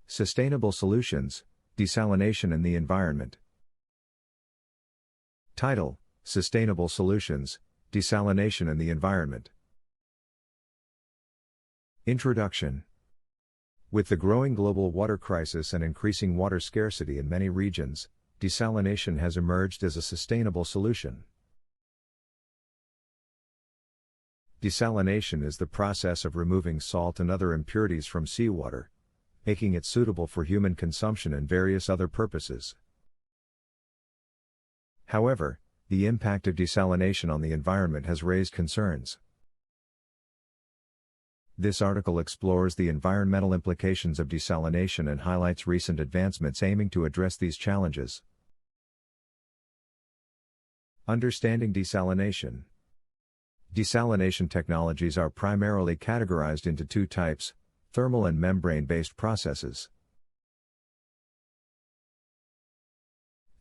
Sustainable Solutions, Desalination and the Environment. Title: Sustainable Solutions, Desalination and the Environment. Introduction. With the growing global water crisis and increasing water scarcity in many regions, desalination has emerged as a sustainable solution. Desalination is the process of removing salt and other impurities from seawater, making it suitable for human consumption and various other purposes. However, the impact of desalination on the environment has raised concerns. This article explores the environmental implications of desalination and highlights recent advancements aiming to address these challenges. Understanding desalination. Desalination technologies are primarily categorized into two types: thermal and membrane-based processes.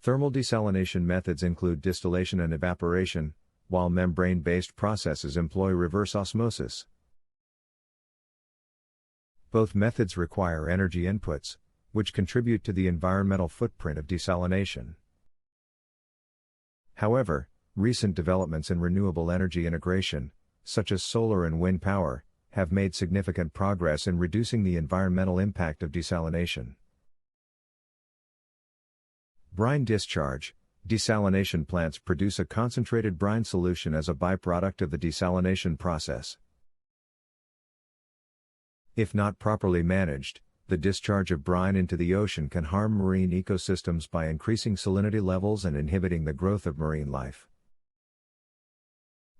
Thermal desalination methods include distillation and evaporation, while membrane-based processes employ reverse osmosis. Both methods require energy inputs, which contribute to the environmental footprint of desalination. However, recent developments in renewable energy integration, such as solar and wind power, have made significant progress in reducing the environmental impact of desalination. Brine discharge. Desalination plants produce a concentrated brine solution as a byproduct of the desalination process. If not properly managed, the discharge of brine into the ocean can harm marine ecosystems by increasing salinity levels and inhibiting the growth of marine life.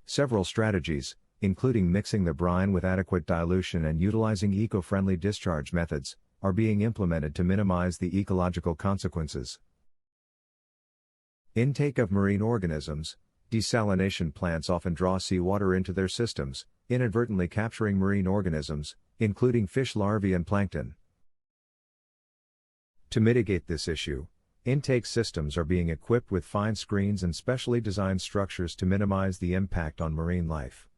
Several strategies, including mixing the brine with adequate dilution and utilizing eco-friendly discharge methods, are being implemented to minimize the ecological consequences. Intake of marine organisms. Desalination plants often draw seawater into their systems, inadvertently capturing marine organisms, including fish larvae and plankton. To mitigate this issue, intake systems are being equipped with fine screens and specially designed structures to minimize the impact on marine life.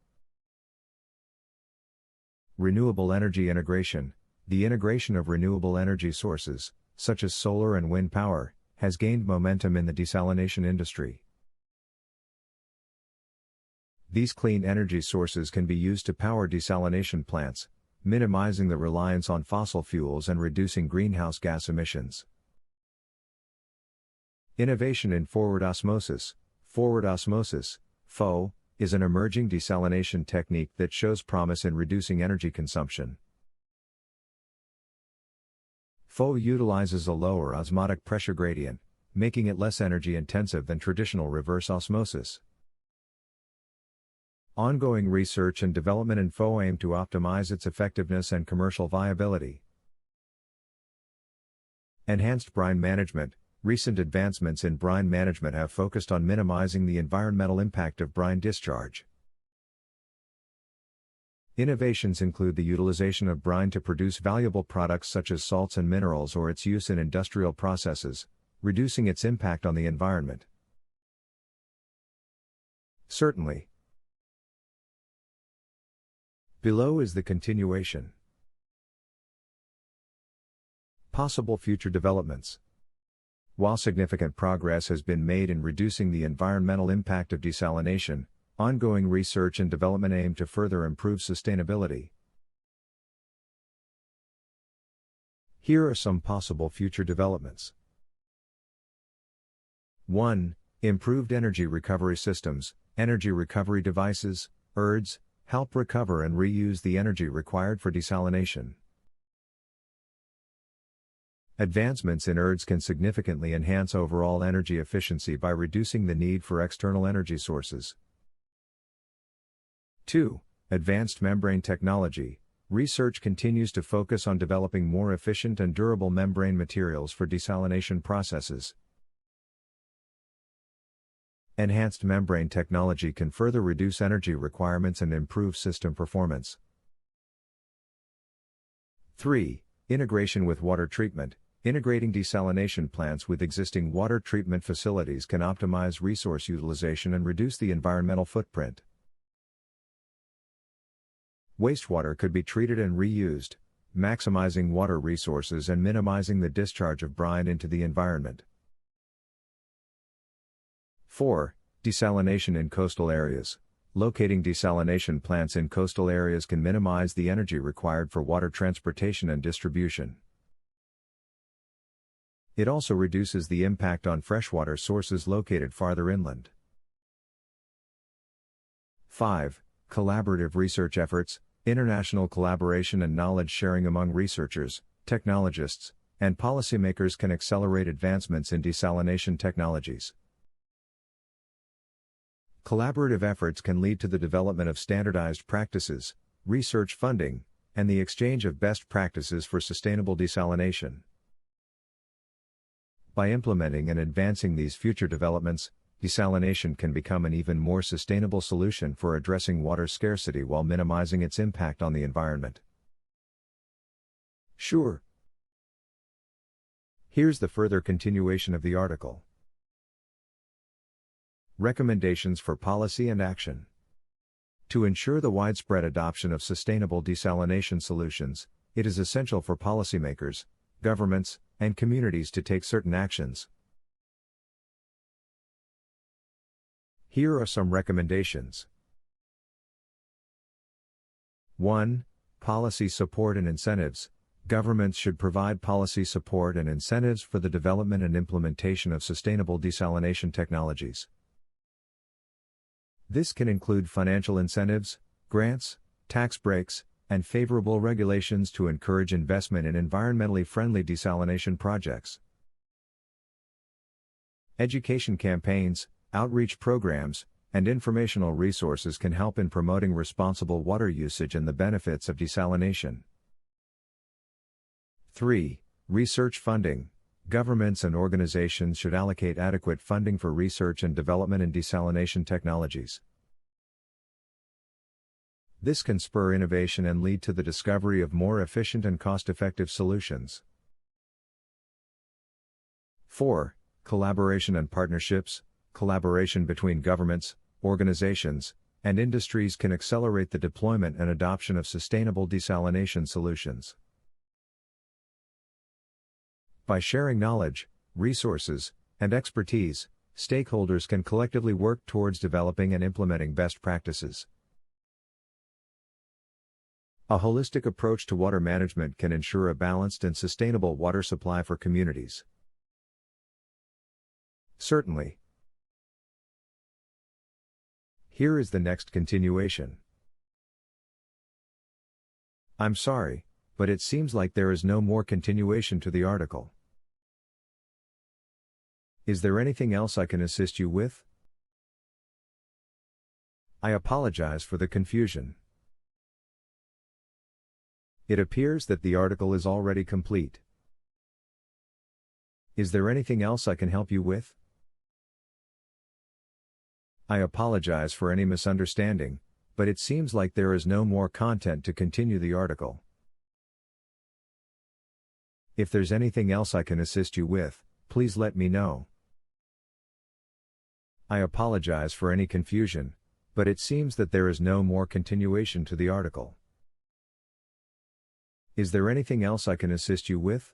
Renewable energy integration. The integration of renewable energy sources, such as solar and wind power, has gained momentum in the desalination industry. These clean energy sources can be used to power desalination plants, minimizing the reliance on fossil fuels and reducing greenhouse gas emissions. Innovation in forward osmosis. Forward osmosis, FO, is an emerging desalination technique that shows promise in reducing energy consumption. FO utilizes a lower osmotic pressure gradient, making it less energy intensive than traditional reverse osmosis. Ongoing research and development in FO aim to optimize its effectiveness and commercial viability. Enhanced brine management. Recent advancements in brine management have focused on minimizing the environmental impact of brine discharge. Innovations include the utilization of brine to produce valuable products such as salts and minerals, or its use in industrial processes, reducing its impact on the environment. Certainly. Below is the continuation. Possible future developments. While significant progress has been made in reducing the environmental impact of desalination, ongoing research and development aim to further improve sustainability. Here are some possible future developments. 1. Improved energy recovery systems. Energy recovery devices, ERDs, help recover and reuse the energy required for desalination. Advancements in ERDs can significantly enhance overall energy efficiency by reducing the need for external energy sources. 2. Advanced membrane technology. Research continues to focus on developing more efficient and durable membrane materials for desalination processes. Enhanced membrane technology can further reduce energy requirements and improve system performance. 3. Integration with water treatment. Integrating desalination plants with existing water treatment facilities can optimize resource utilization and reduce the environmental footprint. Wastewater could be treated and reused, maximizing water resources and minimizing the discharge of brine into the environment. 4. Desalination in coastal areas. Locating desalination plants in coastal areas can minimize the energy required for water transportation and distribution. It also reduces the impact on freshwater sources located farther inland. 5. Collaborative research efforts. International collaboration and knowledge sharing among researchers, technologists, and policymakers can accelerate advancements in desalination technologies. Collaborative efforts can lead to the development of standardized practices, research funding, and the exchange of best practices for sustainable desalination. By implementing and advancing these future developments, desalination can become an even more sustainable solution for addressing water scarcity while minimizing its impact on the environment. Sure. Here's the further continuation of the article. Recommendations for policy and action. To ensure the widespread adoption of sustainable desalination solutions, it is essential for policymakers, governments, and communities to take certain actions. Here are some recommendations. 1. Policy support and incentives. Governments should provide policy support and incentives for the development and implementation of sustainable desalination technologies. This can include financial incentives, grants, tax breaks, and favorable regulations to encourage investment in environmentally friendly desalination projects. Education campaigns, outreach programs, and informational resources can help in promoting responsible water usage and the benefits of desalination. 3. Research funding. Governments and organizations should allocate adequate funding for research and development in desalination technologies. This can spur innovation and lead to the discovery of more efficient and cost-effective solutions. 4. Collaboration and partnerships. Collaboration between governments, organizations, and industries can accelerate the deployment and adoption of sustainable desalination solutions. By sharing knowledge, resources, and expertise, stakeholders can collectively work towards developing and implementing best practices. A holistic approach to water management can ensure a balanced and sustainable water supply for communities. Certainly. Here is the next continuation. I'm sorry, but it seems like there is no more continuation to the article. Is there anything else I can assist you with? I apologize for the confusion. It appears that the article is already complete. Is there anything else I can help you with? I apologize for any misunderstanding, but it seems like there is no more content to continue the article. If there's anything else I can assist you with, please let me know. I apologize for any confusion, but it seems that there is no more continuation to the article. Is there anything else I can assist you with?